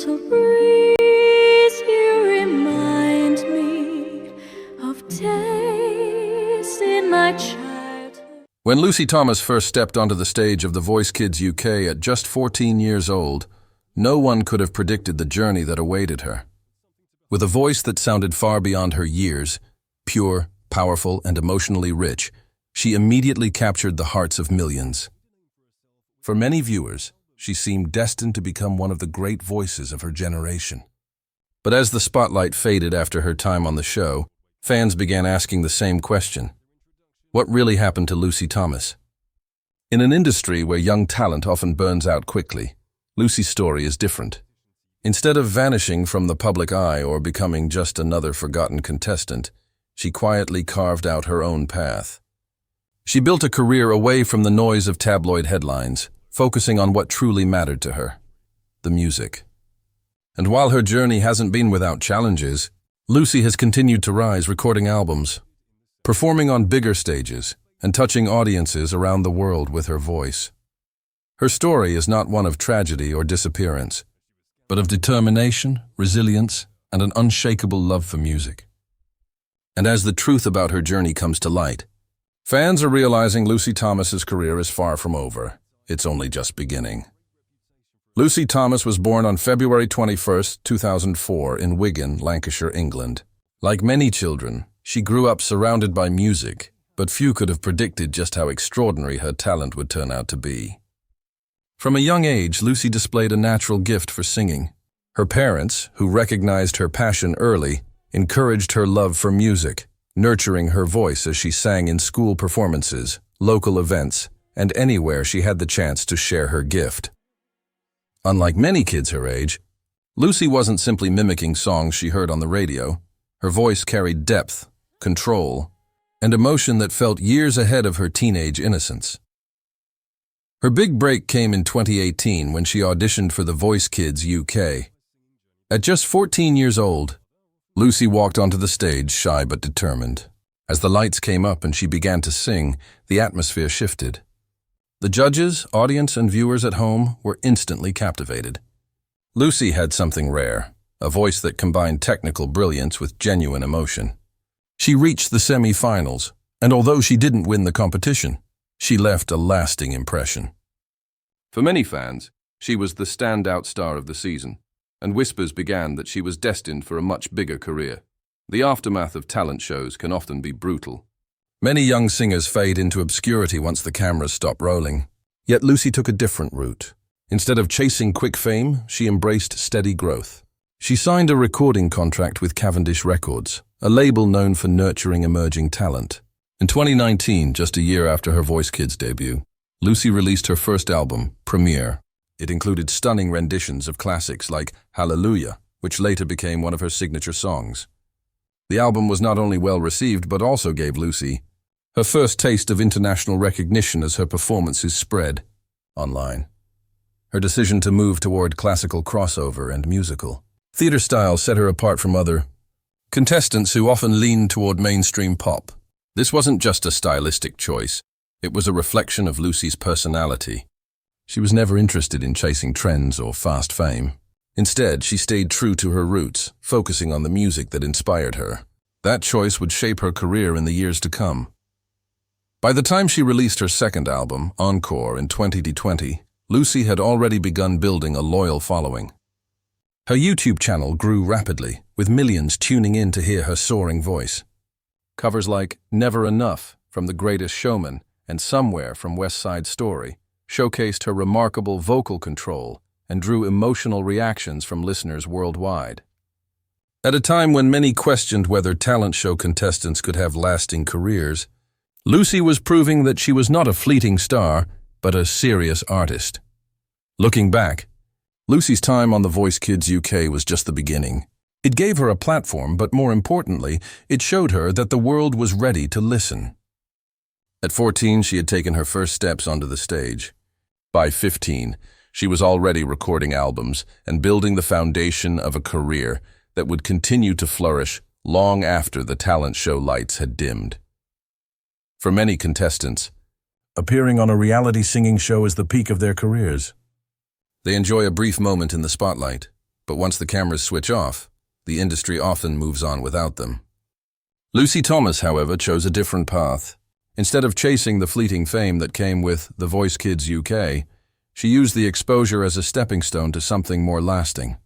gentle breeze, you remind me of days in my childhood. When Lucy Thomas first stepped onto the stage of The Voice Kids UK at just 14 years old, no one could have predicted the journey that awaited her. With a voice that sounded far beyond her years, pure, powerful, and emotionally rich, she immediately captured the hearts of millions. For many viewers, she seemed destined to become one of the great voices of her generation. But as the spotlight faded after her time on the show, fans began asking the same question. What really happened to Lucy Thomas? In an industry where young talent often burns out quickly, Lucy's story is different. Instead of vanishing from the public eye or becoming just another forgotten contestant, she quietly carved out her own path. She built a career away from the noise of tabloid headlines, focusing on what truly mattered to her, the music. And while her journey hasn't been without challenges, Lucy has continued to rise, recording albums, performing on bigger stages, and touching audiences around the world with her voice. Her story is not one of tragedy or disappearance, but of determination, resilience, and an unshakable love for music. And as the truth about her journey comes to light, fans are realizing Lucy Thomas's career is far from over. It's only just beginning. Lucy Thomas was born on February 21, 2004 in Wigan, Lancashire, England. Like many children, she grew up surrounded by music, but few could have predicted just how extraordinary her talent would turn out to be. From a young age, Lucy displayed a natural gift for singing. Her parents, who recognized her passion early, encouraged her love for music, nurturing her voice as she sang in school performances, local events, and anywhere she had the chance to share her gift. Unlike many kids her age, Lucy wasn't simply mimicking songs she heard on the radio. Her voice carried depth, control, and emotion that felt years ahead of her teenage innocence. Her big break came in 2018 when she auditioned for The Voice Kids UK. At just 14 years old, Lucy walked onto the stage shy but determined. As the lights came up and she began to sing, the atmosphere shifted. The judges, audience, and viewers at home were instantly captivated. Lucy had something rare, a voice that combined technical brilliance with genuine emotion. She reached the semi-finals, and although she didn't win the competition, she left a lasting impression. For many fans, she was the standout star of the season, and whispers began that she was destined for a much bigger career. The aftermath of talent shows can often be brutal. Many young singers fade into obscurity once the cameras stop rolling. Yet Lucy took a different route. Instead of chasing quick fame, she embraced steady growth. She signed a recording contract with Cavendish Records, a label known for nurturing emerging talent. In 2019, just a year after her Voice Kids debut, Lucy released her first album, Premiere. It included stunning renditions of classics like Hallelujah, which later became one of her signature songs. The album was not only well received but also gave Lucy her first taste of international recognition as her performances spread online. Her decision to move toward classical crossover and musical theater style set her apart from other contestants who often leaned toward mainstream pop. This wasn't just a stylistic choice, it was a reflection of Lucy's personality. She was never interested in chasing trends or fast fame. Instead, she stayed true to her roots, focusing on the music that inspired her. That choice would shape her career in the years to come. By the time she released her second album, Encore, in 2020, Lucy had already begun building a loyal following. Her YouTube channel grew rapidly, with millions tuning in to hear her soaring voice. Covers like Never Enough from The Greatest Showman and Somewhere from West Side Story showcased her remarkable vocal control and drew emotional reactions from listeners worldwide. At a time when many questioned whether talent show contestants could have lasting careers, Lucy was proving that she was not a fleeting star, but a serious artist. Looking back, Lucy's time on The Voice Kids UK was just the beginning. It gave her a platform, but more importantly, it showed her that the world was ready to listen. At 14, she had taken her first steps onto the stage. By 15, she was already recording albums and building the foundation of a career that would continue to flourish long after the talent show lights had dimmed. For many contestants, appearing on a reality singing show is the peak of their careers. They enjoy a brief moment in the spotlight, but once the cameras switch off, the industry often moves on without them. Lucy Thomas, however, chose a different path. Instead of chasing the fleeting fame that came with The Voice Kids UK, she used the exposure as a stepping stone to something more lasting.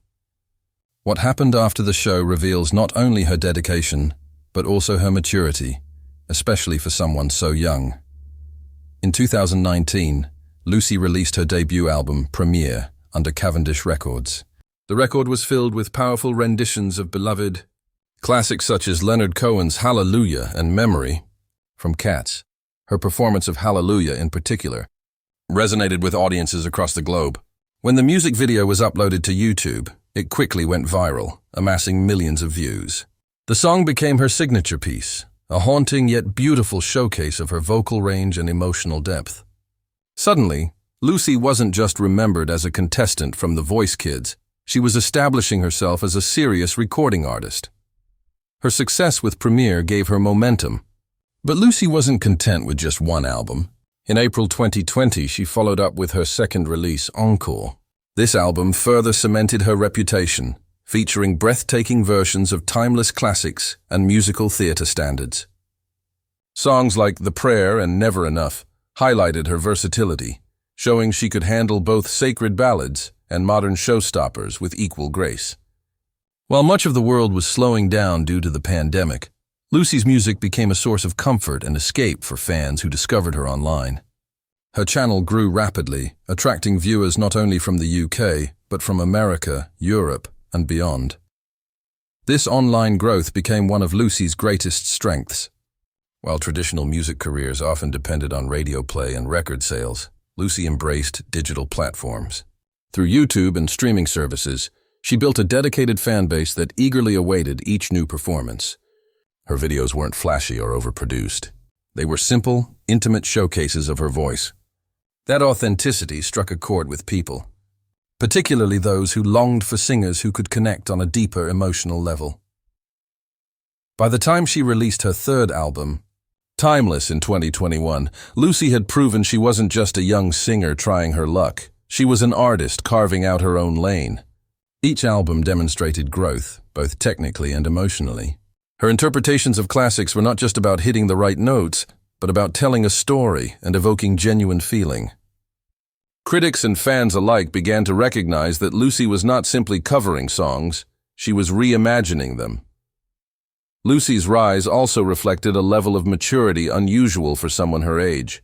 What happened after the show reveals not only her dedication, but also her maturity, especially for someone so young. In 2019, Lucy released her debut album, Premiere, under Cavendish Records. The record was filled with powerful renditions of beloved classics such as Leonard Cohen's Hallelujah and Memory from Cats. Her performance of Hallelujah in particular resonated with audiences across the globe. When the music video was uploaded to YouTube, it quickly went viral, amassing millions of views. The song became her signature piece, a haunting yet beautiful showcase of her vocal range and emotional depth. Suddenly, Lucy wasn't just remembered as a contestant from The Voice Kids, she was establishing herself as a serious recording artist. Her success with Premiere gave her momentum. But Lucy wasn't content with just one album. In April 2020, she followed up with her second release, Untold. This album further cemented her reputation, featuring breathtaking versions of timeless classics and musical theater standards. Songs like The Prayer and Never Enough highlighted her versatility, showing she could handle both sacred ballads and modern showstoppers with equal grace. While much of the world was slowing down due to the pandemic, Lucy's music became a source of comfort and escape for fans who discovered her online. Her channel grew rapidly, attracting viewers not only from the UK, but from America, Europe, and beyond. This online growth became one of Lucy's greatest strengths. While traditional music careers often depended on radio play and record sales, Lucy embraced digital platforms. Through YouTube and streaming services, she built a dedicated fan base that eagerly awaited each new performance. Her videos weren't flashy or overproduced. They were simple, intimate showcases of her voice. That authenticity struck a chord with people, particularly those who longed for singers who could connect on a deeper emotional level. By the time she released her third album, Timeless, in 2021, Lucy had proven she wasn't just a young singer trying her luck. She was an artist carving out her own lane. Each album demonstrated growth, both technically and emotionally. Her interpretations of classics were not just about hitting the right notes, but about telling a story and evoking genuine feeling. Critics and fans alike began to recognize that Lucy was not simply covering songs, she was reimagining them. Lucy's rise also reflected a level of maturity unusual for someone her age.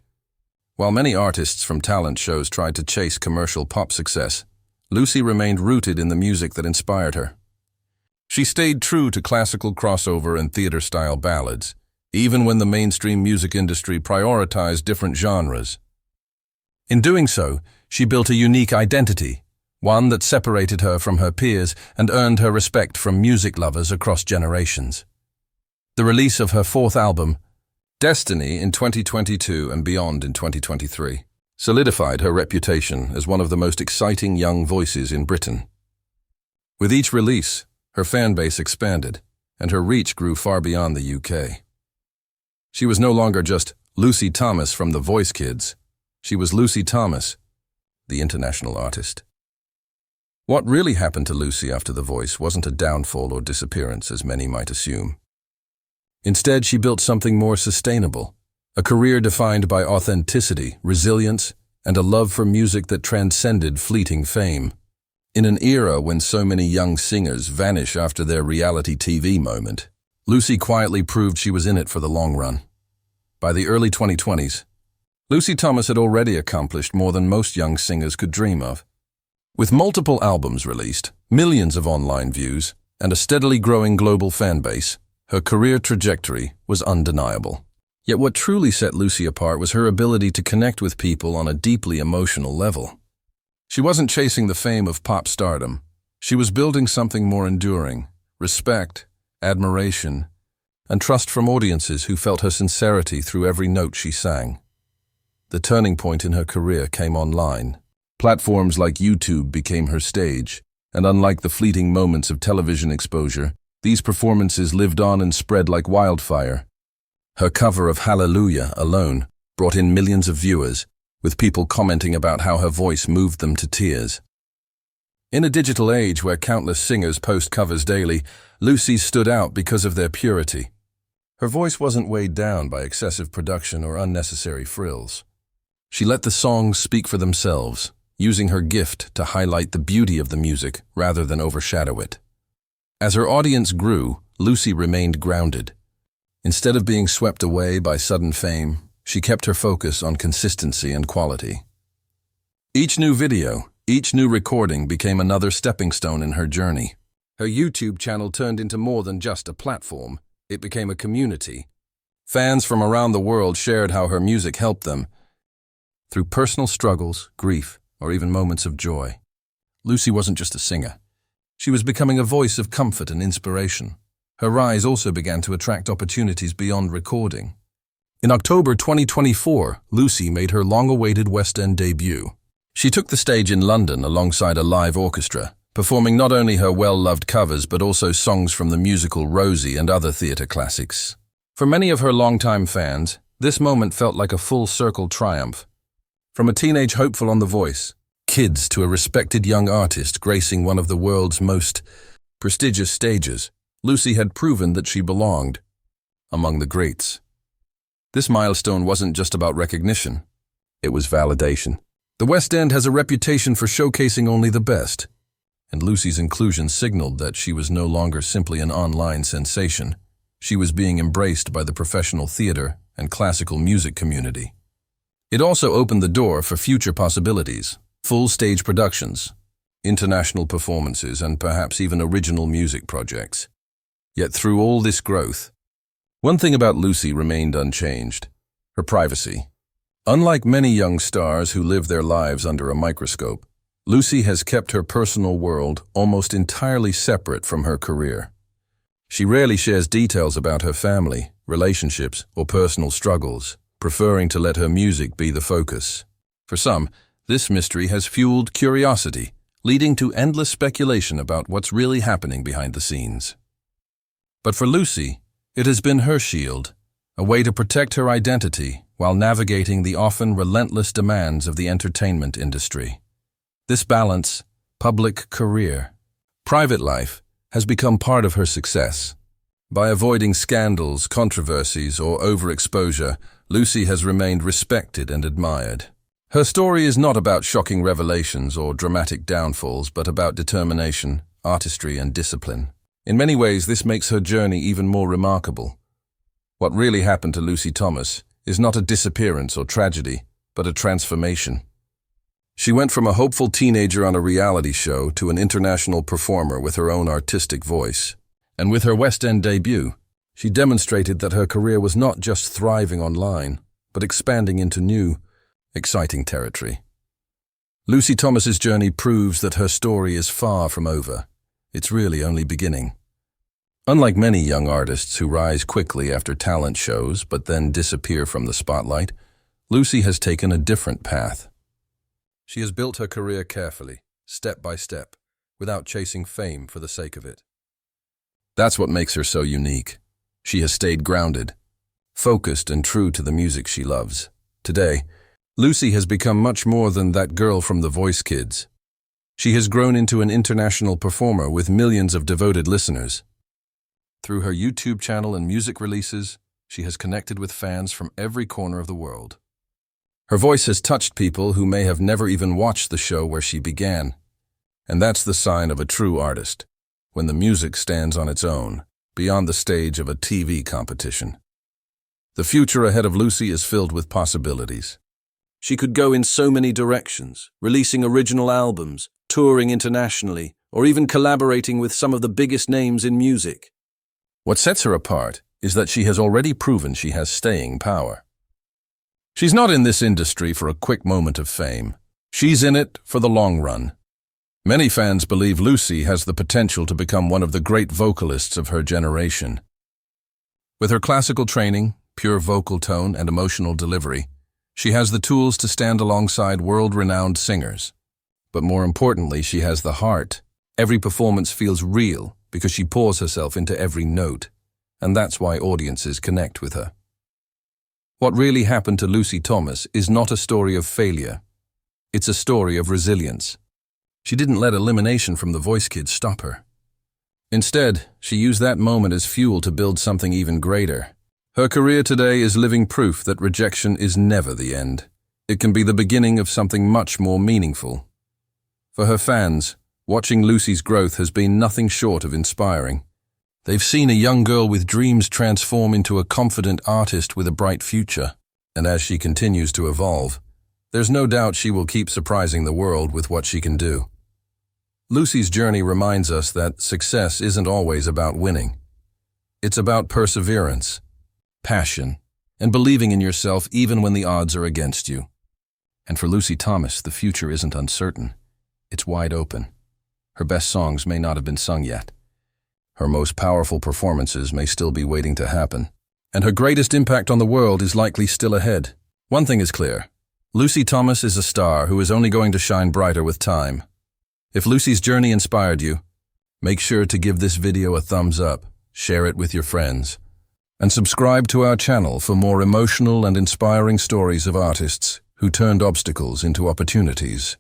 While many artists from talent shows tried to chase commercial pop success, Lucy remained rooted in the music that inspired her. She stayed true to classical crossover and theater-style ballads, even when the mainstream music industry prioritized different genres. In doing so, she built a unique identity, one that separated her from her peers and earned her respect from music lovers across generations. The release of her fourth album, Destiny, in 2022 and beyond in 2023, solidified her reputation as one of the most exciting young voices in Britain. With each release, her fan base expanded, and her reach grew far beyond the UK. She was no longer just Lucy Thomas from The Voice Kids. She was Lucy Thomas, the international artist. What really happened to Lucy after The Voice wasn't a downfall or disappearance, as many might assume. Instead, she built something more sustainable, a career defined by authenticity, resilience, and a love for music that transcended fleeting fame. In an era when so many young singers vanish after their reality TV moment, Lucy quietly proved she was in it for the long run. By the early 2020s, Lucy Thomas had already accomplished more than most young singers could dream of. With multiple albums released, millions of online views, and a steadily growing global fan base, her career trajectory was undeniable. Yet what truly set Lucy apart was her ability to connect with people on a deeply emotional level. She wasn't chasing the fame of pop stardom. She was building something more enduring: respect, admiration, and trust from audiences who felt her sincerity through every note she sang. The turning point in her career came online. Platforms like YouTube became her stage, and unlike the fleeting moments of television exposure, these performances lived on and spread like wildfire. Her cover of Hallelujah alone brought in millions of viewers, with people commenting about how her voice moved them to tears. In a digital age where countless singers post covers daily, Lucy stood out because of their purity. Her voice wasn't weighed down by excessive production or unnecessary frills. She let the songs speak for themselves, using her gift to highlight the beauty of the music rather than overshadow it. As her audience grew, Lucy remained grounded. Instead of being swept away by sudden fame, she kept her focus on consistency and quality. Each new video, each new recording became another stepping stone in her journey. Her YouTube channel turned into more than just a platform. It became a community. Fans from around the world shared how her music helped them through personal struggles, grief, or even moments of joy. Lucy wasn't just a singer. She was becoming a voice of comfort and inspiration. Her rise also began to attract opportunities beyond recording. In October 2024, Lucy made her long-awaited West End debut. She took the stage in London alongside a live orchestra, performing not only her well-loved covers but also songs from the musical Rosie and other theatre classics. For many of her longtime fans, this moment felt like a full-circle triumph. From a teenage hopeful on The Voice, kids to a respected young artist gracing one of the world's most prestigious stages, Lucy had proven that she belonged among the greats. This milestone wasn't just about recognition, it was validation. The West End has a reputation for showcasing only the best, and Lucy's inclusion signaled that she was no longer simply an online sensation. She was being embraced by the professional theatre and classical music community. It also opened the door for future possibilities, full stage productions, international performances, and perhaps even original music projects. Yet through all this growth, one thing about Lucy remained unchanged: her privacy. Unlike many young stars who live their lives under a microscope, Lucy has kept her personal world almost entirely separate from her career. She rarely shares details about her family, relationships, or personal struggles, preferring to let her music be the focus. For some, this mystery has fueled curiosity, leading to endless speculation about what's really happening behind the scenes. But for Lucy, it has been her shield, a way to protect her identity while navigating the often relentless demands of the entertainment industry. This balance, public career, private life, has become part of her success. By avoiding scandals, controversies, or overexposure, Lucy has remained respected and admired. Her story is not about shocking revelations or dramatic downfalls, but about determination, artistry, and discipline. In many ways, this makes her journey even more remarkable. What really happened to Lucy Thomas is not a disappearance or tragedy, but a transformation. She went from a hopeful teenager on a reality show to an international performer with her own artistic voice. And with her West End debut, she demonstrated that her career was not just thriving online, but expanding into new, exciting territory. Lucy Thomas's journey proves that her story is far from over. It's really only beginning. Unlike many young artists who rise quickly after talent shows but then disappear from the spotlight, Lucy has taken a different path. She has built her career carefully, step by step, without chasing fame for the sake of it. That's what makes her so unique. She has stayed grounded, focused and true to the music she loves. Today, Lucy has become much more than that girl from The Voice Kids. She has grown into an international performer with millions of devoted listeners. Through her YouTube channel and music releases, she has connected with fans from every corner of the world. Her voice has touched people who may have never even watched the show where she began. And that's the sign of a true artist, when the music stands on its own, beyond the stage of a TV competition. The future ahead of Lucy is filled with possibilities. She could go in so many directions, releasing original albums, touring internationally, or even collaborating with some of the biggest names in music. What sets her apart is that she has already proven she has staying power. She's not in this industry for a quick moment of fame. She's in it for the long run. Many fans believe Lucy has the potential to become one of the great vocalists of her generation. With her classical training, pure vocal tone, and emotional delivery, she has the tools to stand alongside world-renowned singers. But more importantly, she has the heart. Every performance feels real because she pours herself into every note, and that's why audiences connect with her. What really happened to Lucy Thomas is not a story of failure. It's a story of resilience. She didn't let elimination from the Voice Kids stop her. Instead, she used that moment as fuel to build something even greater. Her career today is living proof that rejection is never the end. It can be the beginning of something much more meaningful. For her fans, watching Lucy's growth has been nothing short of inspiring. They've seen a young girl with dreams transform into a confident artist with a bright future. And as she continues to evolve, there's no doubt she will keep surprising the world with what she can do. Lucy's journey reminds us that success isn't always about winning. It's about perseverance, passion, and believing in yourself even when the odds are against you. And for Lucy Thomas, the future isn't uncertain. It's wide open. Her best songs may not have been sung yet. Her most powerful performances may still be waiting to happen. And her greatest impact on the world is likely still ahead. One thing is clear. Lucy Thomas is a star who is only going to shine brighter with time. If Lucy's journey inspired you, make sure to give this video a thumbs up, share it with your friends, and subscribe to our channel for more emotional and inspiring stories of artists who turned obstacles into opportunities.